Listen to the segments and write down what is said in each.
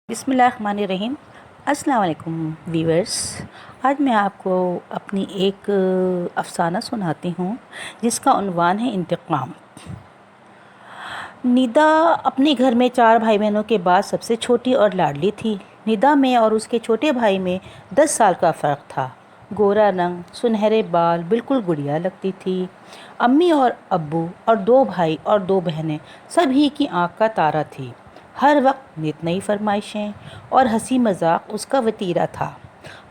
بسم اللہ الرحمن الرحیم۔ السلام علیکم ویورز، آج میں آپ کو اپنی ایک افسانہ سناتی ہوں جس کا عنوان ہے انتقام۔ ندا اپنے گھر میں 4 بھائی بہنوں کے بعد سب سے چھوٹی اور لاڈلی تھی۔ ندا میں اور اس کے چھوٹے بھائی میں 10 سال کا فرق تھا۔ گورا رنگ، سنہرے بال، بالکل گڑیا لگتی تھی۔ امی اور ابو اور 2 بھائی اور 2 بہنیں سب ہی کی آنکھ کا تارا تھی۔ ہر وقت نت نئی فرمائشیں اور ہنسی مذاق اس کا وتیرہ تھا۔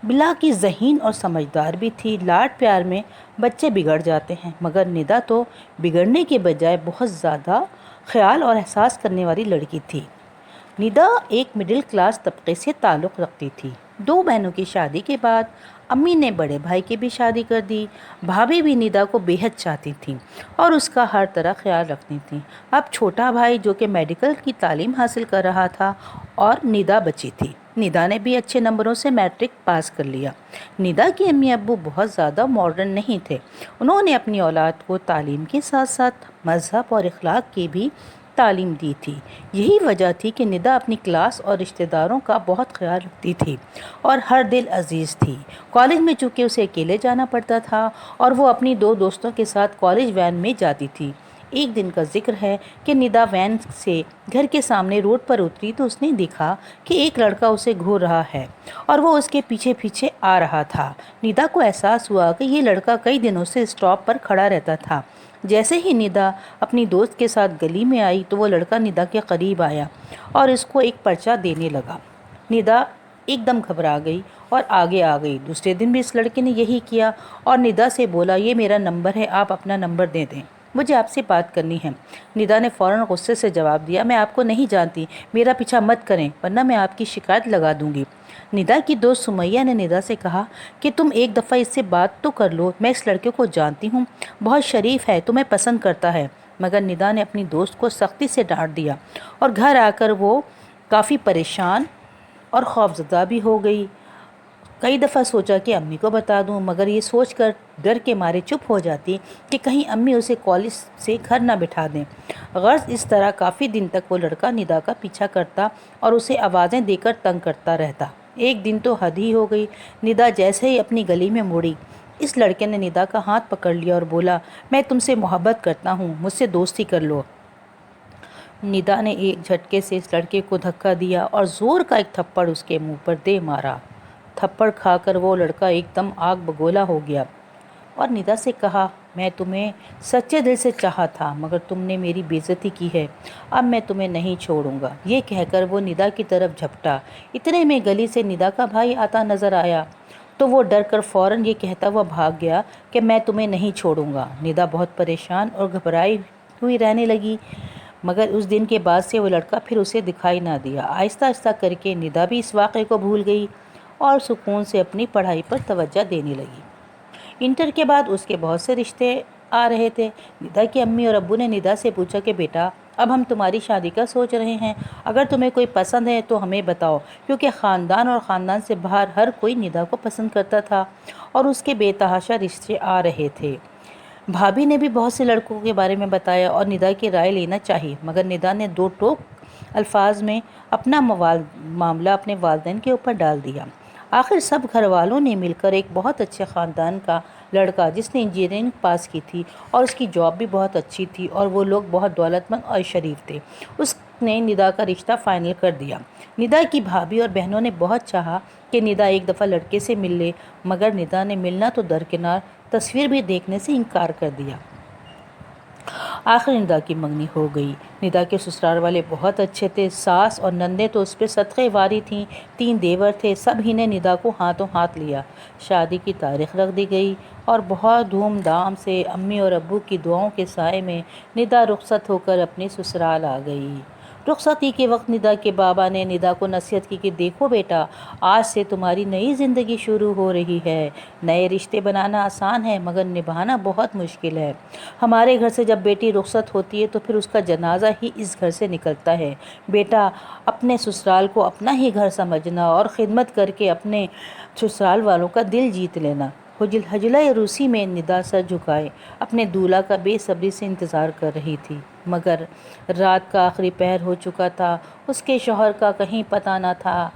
بلا کی ذہین اور سمجھدار بھی تھی۔ لاڈ پیار میں بچے بگڑ جاتے ہیں، مگر ندا تو بگڑنے کے بجائے بہت زیادہ خیال اور احساس کرنے والی لڑکی تھی۔ ندا ایک مڈل کلاس طبقے سے تعلق رکھتی تھی۔ 2 بہنوں کی شادی کے بعد امی نے بڑے بھائی کی بھی شادی کر دی۔ بھابھی بھی ندا کو بے حد چاہتی تھیں اور اس کا ہر طرح خیال رکھتی تھیں۔ اب چھوٹا بھائی جو کہ میڈیکل کی تعلیم حاصل کر رہا تھا اور ندا بچی تھی۔ ندا نے بھی اچھے نمبروں سے میٹرک پاس کر لیا۔ ندا کے امی ابو بہت زیادہ ماڈرن نہیں تھے۔ انہوں نے اپنی اولاد کو تعلیم کے ساتھ ساتھ مذہب اور اخلاق کی بھی تعلیم دی تھی۔ یہی وجہ تھی کہ ندا اپنی کلاس اور رشتہ داروں کا بہت خیال رکھتی تھی اور ہر دل عزیز تھی۔ کالج میں چونکہ اسے اکیلے جانا پڑتا تھا اور وہ اپنی 2 دوستوں کے ساتھ کالج وین میں جاتی تھی۔ ایک دن کا ذکر ہے کہ ندا وین سے گھر کے سامنے روڈ پر اتری تو اس نے دیکھا کہ ایک لڑکا اسے گھور رہا ہے اور وہ اس کے پیچھے پیچھے آ رہا تھا۔ ندا کو احساس ہوا کہ یہ لڑکا کئی دنوں سے اسٹاپ پر کھڑا رہتا تھا۔ جیسے ہی ندا اپنی دوست کے ساتھ گلی میں آئی تو وہ لڑکا ندا کے قریب آیا اور اس کو ایک پرچہ دینے لگا۔ ندا ایک دم گھبرا گئی اور آگے آ گئی۔ دوسرے دن بھی اس لڑکے نے یہی کیا اور ندا سے بولا، یہ میرا نمبر ہے، آپ اپنا نمبر دے دیں، مجھے آپ سے بات کرنی ہے۔ ندا نے فوراً غصے سے جواب دیا، میں آپ کو نہیں جانتی، میرا پیچھا مت کریں ورنہ میں آپ کی شکایت لگا دوں گی۔ ندا کی دوست سمیہ نے ندا سے کہا کہ تم ایک دفعہ اس سے بات تو کر لو، میں اس لڑکے کو جانتی ہوں، بہت شریف ہے، تمہیں پسند کرتا ہے۔ مگر ندا نے اپنی دوست کو سختی سے ڈانٹ دیا اور گھر آ کر وہ کافی پریشان اور خوفزدہ بھی ہو گئی۔ کئی دفعہ سوچا کہ امی کو بتا دوں، مگر یہ سوچ کر ڈر کے مارے چپ ہو جاتی کہ کہیں امی اسے کالج سے گھر نہ بٹھا دیں۔ غرض اس طرح کافی دن تک وہ لڑکا ندا کا پیچھا کرتا اور اسے آوازیں دے کر تنگ کرتا رہتا۔ ایک دن تو حد ہی ہو گئی۔ ندا جیسے ہی اپنی گلی میں مڑی، اس لڑکے نے ندا کا ہاتھ پکڑ لیا اور بولا، میں تم سے محبت کرتا ہوں، مجھ سے دوستی کر لو۔ ندا نے ایک جھٹکے سے اس لڑکے کو دھکا دیا اور زور کا ایک تھپڑ اس کے منہ پر دے مارا۔ تھپڑ کھا کر وہ لڑکا ایک دم آگ بگولا ہو گیا اور ندا سے کہا، میں تمہیں سچے دل سے چاہا تھا مگر تم نے میری بے عزتی کی ہے، اب میں تمہیں نہیں چھوڑوں گا۔ یہ کہہ کر وہ ندا کی طرف جھپٹا۔ اتنے میں گلی سے ندا کا بھائی آتا نظر آیا تو وہ ڈر کر فوراً یہ کہتا ہوا بھاگ گیا کہ میں تمہیں نہیں چھوڑوں گا۔ ندا بہت پریشان اور گھبرائی ہوئی رہنے لگی، مگر اس دن کے بعد سے وہ لڑکا پھر اسے دکھائی نہ دیا۔ آہستہ آہستہ کر کے ندا بھی اس واقعے کو بھول گئی اور سکون سے اپنی پڑھائی پر توجہ دینے لگی۔ انٹر کے بعد اس کے بہت سے رشتے آ رہے تھے۔ ندا کی امی اور ابو نے ندا سے پوچھا کہ بیٹا، اب ہم تمہاری شادی کا سوچ رہے ہیں، اگر تمہیں کوئی پسند ہے تو ہمیں بتاؤ، کیونکہ خاندان اور خاندان سے باہر ہر کوئی ندا کو پسند کرتا تھا اور اس کے بے تحاشا رشتے آ رہے تھے۔ بھابھی نے بھی بہت سے لڑکوں کے بارے میں بتایا اور ندا کی رائے لینا چاہی، مگر ندا نے 2 ٹوک الفاظ میں اپنا معاملہ اپنے والدین کے اوپر ڈال دیا۔ آخر سب گھر والوں نے مل کر ایک بہت اچھے خاندان کا لڑکا جس نے انجینئرنگ پاس کی تھی اور اس کی جاب بھی بہت اچھی تھی اور وہ لوگ بہت دولت مند اور شریف تھے، اس نے ندا کا رشتہ فائنل کر دیا۔ ندا کی بھابھی اور بہنوں نے بہت چاہا کہ ندا ایک دفعہ لڑکے سے مل لے، مگر ندا نے ملنا تو درکنار تصویر بھی دیکھنے سے انکار کر دیا۔ آخر ندا کی منگنی ہو گئی۔ ندا کے سسرال والے بہت اچھے تھے، ساس اور نندیں تو اس پہ صدقے واری تھیں، 3 دیور تھے، سب ہی نے ندا کو ہاتھوں ہاتھ لیا۔ شادی کی تاریخ رکھ دی گئی اور بہت دھوم دھام سے امی اور ابو کی دعاؤں کے سائے میں ندا رخصت ہو کر اپنے سسرال آ گئی۔ رخصتی کے وقت ندا کے بابا نے ندا کو نصیحت کی کہ دیکھو بیٹا، آج سے تمہاری نئی زندگی شروع ہو رہی ہے۔ نئے رشتے بنانا آسان ہے مگر نبھانا بہت مشکل ہے۔ ہمارے گھر سے جب بیٹی رخصت ہوتی ہے تو پھر اس کا جنازہ ہی اس گھر سے نکلتا ہے۔ بیٹا، اپنے سسرال کو اپنا ہی گھر سمجھنا اور خدمت کر کے اپنے سسرال والوں کا دل جیت لینا۔ حجلہ روسی میں ندا سر جھکائے اپنے دولہا کا بے صبری سے انتظار کر رہی تھی، مگر رات کا آخری پہر ہو چکا تھا، اس کے شوہر کا کہیں پتہ نہ تھا۔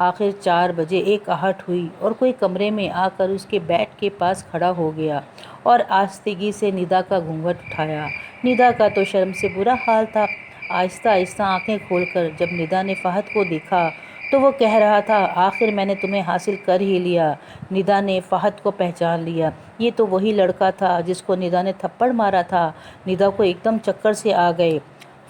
آخر 4 بجے ایک آہٹ ہوئی اور کوئی کمرے میں آ کر اس کے بیڈ کے پاس کھڑا ہو گیا اور آہستگی سے ندا کا گھونگھٹ اٹھایا۔ ندا کا تو شرم سے برا حال تھا۔ آہستہ آہستہ آنکھیں کھول کر جب ندا نے فہد کو دیکھا تو وہ کہہ رہا تھا، آخر میں نے تمہیں حاصل کر ہی لیا۔ ندا نے فہد کو پہچان لیا۔ یہ تو وہی لڑکا تھا جس کو ندا نے تھپڑ مارا تھا۔ ندا کو ایک دم چکر سے آ گئے۔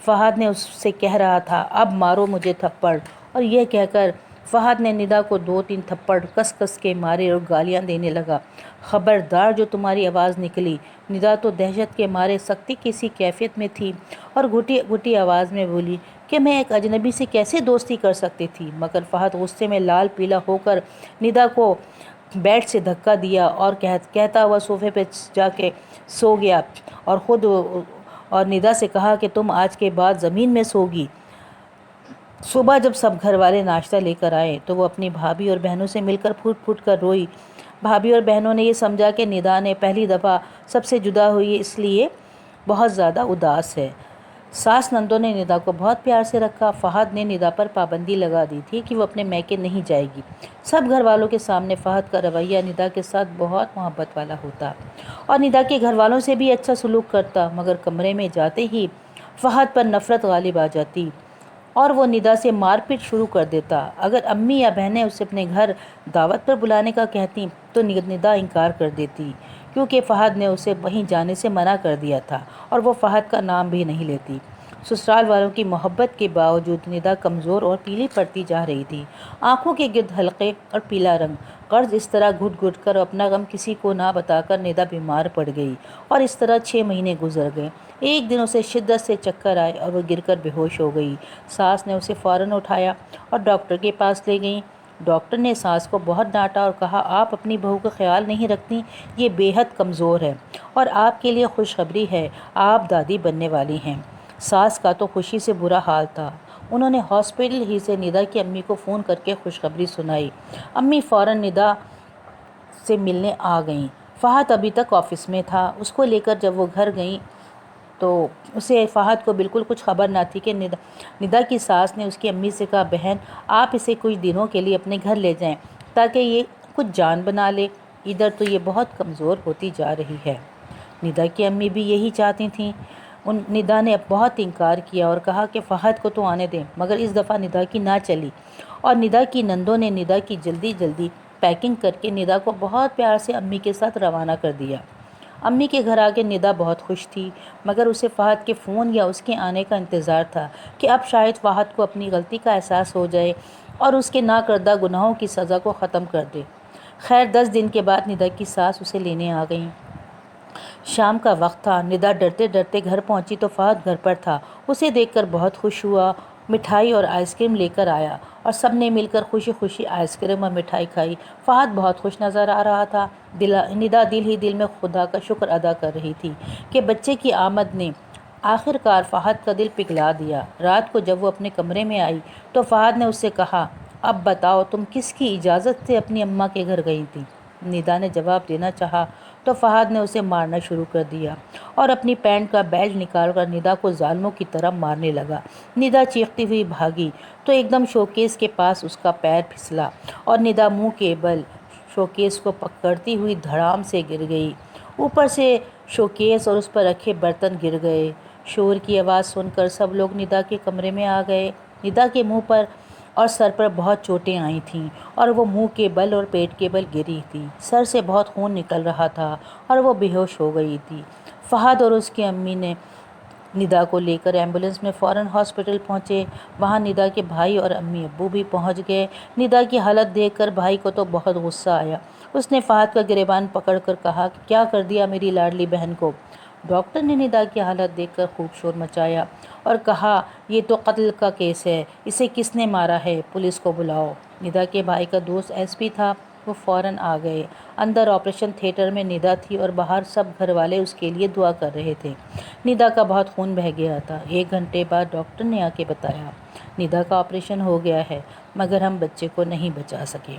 فہد نے اس سے کہہ رہا تھا، اب مارو مجھے تھپڑ، اور یہ کہہ کر فہد نے ندا کو 2-3 تھپڑ کس کس کے مارے اور گالیاں دینے لگا۔ خبردار جو تمہاری آواز نکلی۔ ندا تو دہشت کے مارے سکتی کسی کیفیت میں تھی اور گھٹی گھٹی آواز میں بولی کہ میں ایک اجنبی سے کیسے دوستی کر سکتی تھی، مگر فہد غصے میں لال پیلا ہو کر ندا کو بیڈ سے دھکا دیا اور کہتا ہوا صوفے پہ جا کے سو گیا اور ندا سے کہا کہ تم آج کے بعد زمین میں سوگی۔ صبح جب سب گھر والے ناشتہ لے کر آئے تو وہ اپنی بھابھی اور بہنوں سے مل کر پھوٹ پھوٹ کر روئی۔ بھابھی اور بہنوں نے یہ سمجھا کہ ندا نے پہلی دفعہ سب سے جدا ہوئی، اس لیے بہت زیادہ اداس ہے۔ ساس نندوں نے ندا کو بہت پیار سے رکھا۔ فہد نے ندا پر پابندی لگا دی تھی کہ وہ اپنے میکے نہیں جائے گی۔ سب گھر والوں کے سامنے فہد کا رویہ ندا کے ساتھ بہت محبت والا ہوتا اور ندا کے گھر والوں سے بھی اچھا سلوک کرتا، مگر کمرے میں جاتے ہی فہد پر نفرت غالب آ جاتی اور وہ ندا سے مار پیٹ شروع کر دیتا۔ اگر امی یا بہنیں اسے اپنے گھر دعوت پر بلانے کا کہتی تو ندا انکار کر دیتی، کیونکہ فہد نے اسے وہیں جانے سے منع کر دیا تھا اور وہ فہد کا نام بھی نہیں لیتی۔ سسرال والوں کی محبت کے باوجود ندا کمزور اور پیلی پڑتی جا رہی تھی۔ آنکھوں کے گرد حلقے اور پیلا رنگ۔ قرض اس طرح گھٹ گھٹ کر اپنا غم کسی کو نہ بتا کر ندا بیمار پڑ گئی اور اس طرح 6 مہینے گزر گئے۔ ایک دن اسے شدت سے چکر آئے اور وہ گر کر بے ہوش ہو گئی۔ ساس نے اسے فوراً اٹھایا اور ڈاکٹر کے پاس لے گئیں۔ ڈاکٹر نے ساس کو بہت ڈانٹا اور کہا، آپ اپنی بہو کا خیال نہیں رکھتی، یہ بے حد کمزور ہے اور آپ کے لیے خوشخبری ہے، آپ دادی بننے والی ہیں۔ ساس کا تو خوشی سے برا حال تھا۔ انہوں نے ہاسپٹل ہی سے ندا کی امی کو فون کر کے خوشخبری سنائی۔ امی فوراً ندا سے ملنے آ گئیں۔ فہد ابھی تک آفس میں تھا۔ اس کو لے کر جب وہ گھر گئیں تو اسے فہد کو بالکل کچھ خبر نہ تھی کہ ندا کی ساس نے اس کی امی سے کہا، بہن آپ اسے کچھ دنوں کے لیے اپنے گھر لے جائیں تاکہ یہ کچھ جان بنا لے، ادھر تو یہ بہت کمزور ہوتی جا رہی ہے۔ ندا کی امی بھی یہی چاہتی تھیں۔ ندا نے بہت انکار کیا اور کہا کہ فہد کو تو آنے دیں، مگر اس دفعہ ندا کی نہ چلی اور ندا کی نندوں نے ندا کی جلدی پیکنگ کر کے ندا کو بہت پیار سے امی کے ساتھ روانہ کر دیا۔ امی کے گھر آگے ندا بہت خوش تھی، مگر اسے فہد کے فون یا اس کے آنے کا انتظار تھا کہ اب شاید فہد کو اپنی غلطی کا احساس ہو جائے اور اس کے نہ کردہ گناہوں کی سزا کو ختم کر دے۔ خیر 10 دن کے بعد ندا کی ساس اسے لینے آ گئیں۔ شام کا وقت تھا۔ ندا ڈرتے ڈرتے گھر پہنچی تو فہد گھر پر تھا۔ اسے دیکھ کر بہت خوش ہوا، مٹھائی اور آئس کریم لے کر آیا اور سب نے مل کر خوشی خوشی آئس کریم اور مٹھائی کھائی۔ فہد بہت خوش نظر آ رہا تھا۔ ندا دل ہی دل میں خدا کا شکر ادا کر رہی تھی کہ بچے کی آمد نے آخر کار فہد کا دل پگھلا دیا۔ رات کو جب وہ اپنے کمرے میں آئی تو فہد نے اس سے کہا، اب بتاؤ تم کس کی اجازت سے اپنی اماں کے گھر گئی تھی؟ ندا نے جواب دینا چاہا تو فہد نے اسے مارنا شروع کر دیا اور اپنی پینٹ کا بیلٹ نکال کر ندا کو ظالموں کی طرح مارنے لگا۔ ندا چیختی ہوئی بھاگی تو ایک دم شوکیس کے پاس اس کا پیر پھسلا اور ندا منہ کے بل شوکیس کو پکڑتی ہوئی دھڑام سے گر گئی۔ اوپر سے شوکیس اور اس پر رکھے برتن گر گئے۔ شور کی آواز سن کر سب لوگ ندا کے کمرے میں آ گئے۔ ندا کے منہ پر اور سر پر بہت چوٹیں آئی تھیں اور وہ منہ کے بل اور پیٹ کے بل گری تھی۔ سر سے بہت خون نکل رہا تھا اور وہ بے ہوش ہو گئی تھی۔ فہد اور اس کی امی نے ندا کو لے کر ایمبولینس میں فوراً ہاسپٹل پہنچے۔ وہاں ندا کے بھائی اور امی ابو بھی پہنچ گئے۔ ندا کی حالت دیکھ کر بھائی کو تو بہت غصہ آیا۔ اس نے فہد کا گریبان پکڑ کر کہا کہ کیا کر دیا میری لاڈلی بہن کو؟ ڈاکٹر نے ندا کی حالت دیکھ کر خوب شور مچایا اور کہا، یہ تو قتل کا کیس ہے، اسے کس نے مارا ہے؟ پولیس کو بلاؤ۔ ندا کے بھائی کا دوست ایس پی تھا، وہ فوراً آ گئے۔ اندر آپریشن تھیٹر میں ندا تھی اور باہر سب گھر والے اس کے لیے دعا کر رہے تھے۔ ندا کا بہت خون بہہ گیا تھا۔ 1 گھنٹے بعد ڈاکٹر نے آ کے بتایا، ندا کا آپریشن ہو گیا ہے، مگر ہم بچے کو نہیں بچا سکے۔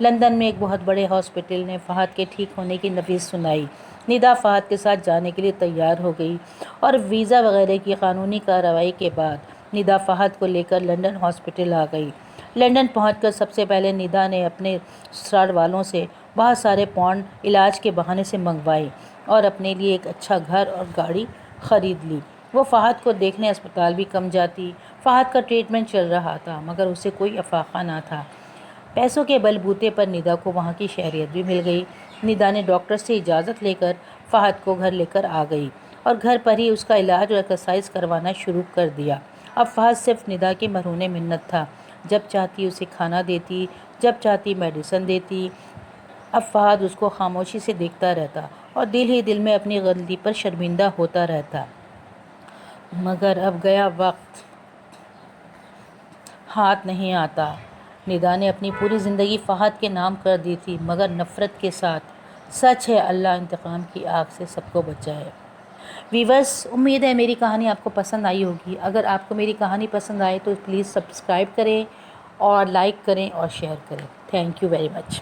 لندن میں ایک بہت بڑے ہاسپٹل نے فہد کے ٹھیک ہونے کی نویس سنائی۔ ندا فہد کے ساتھ جانے کے لیے تیار ہو گئی اور ویزا وغیرہ کی قانونی کارروائی کے بعد ندا فہد کو لے کر لندن ہاسپٹل آ گئی۔ لندن پہنچ کر سب سے پہلے ندا نے اپنے سسرال والوں سے بہت سارے پاؤنڈ علاج کے بہانے سے منگوائے اور اپنے لیے ایک اچھا گھر اور گاڑی خرید لی۔ وہ فہد کو دیکھنے اسپتال بھی کم جاتی۔ فہد کا ٹریٹمنٹ چل رہا تھا مگر اسے کوئی افاقہ نہ تھا۔ پیسوں کے بل بوتے پر ندا کو وہاں کی شہریت بھی مل گئی۔ ندا نے ڈاکٹر سے اجازت لے کر فہد کو گھر لے کر آ گئی اور گھر پر ہی اس کا علاج اور ایکسرسائز کروانا شروع کر دیا۔ اب فہد صرف ندا کی مرہون منت تھا۔ جب چاہتی اسے کھانا دیتی، جب چاہتی میڈیسن دیتی۔ اب فہد اس کو خاموشی سے دیکھتا رہتا اور دل ہی دل میں اپنی غلطی پر شرمندہ ہوتا رہتا۔ مگر اب گیا وقت ہاتھ نہیں آتا۔ ندا نے اپنی پوری زندگی فہد کے نام کر دی تھی مگر نفرت کے ساتھ۔ سچ ہے اللہ انتقام کی آگ سے سب کو بچائے۔ ویورز، امید ہے میری کہانی آپ کو پسند آئی ہوگی۔ اگر آپ کو میری کہانی پسند آئے تو پلیز سبسکرائب کریں اور لائک کریں اور شیئر کریں۔ Thank you very much.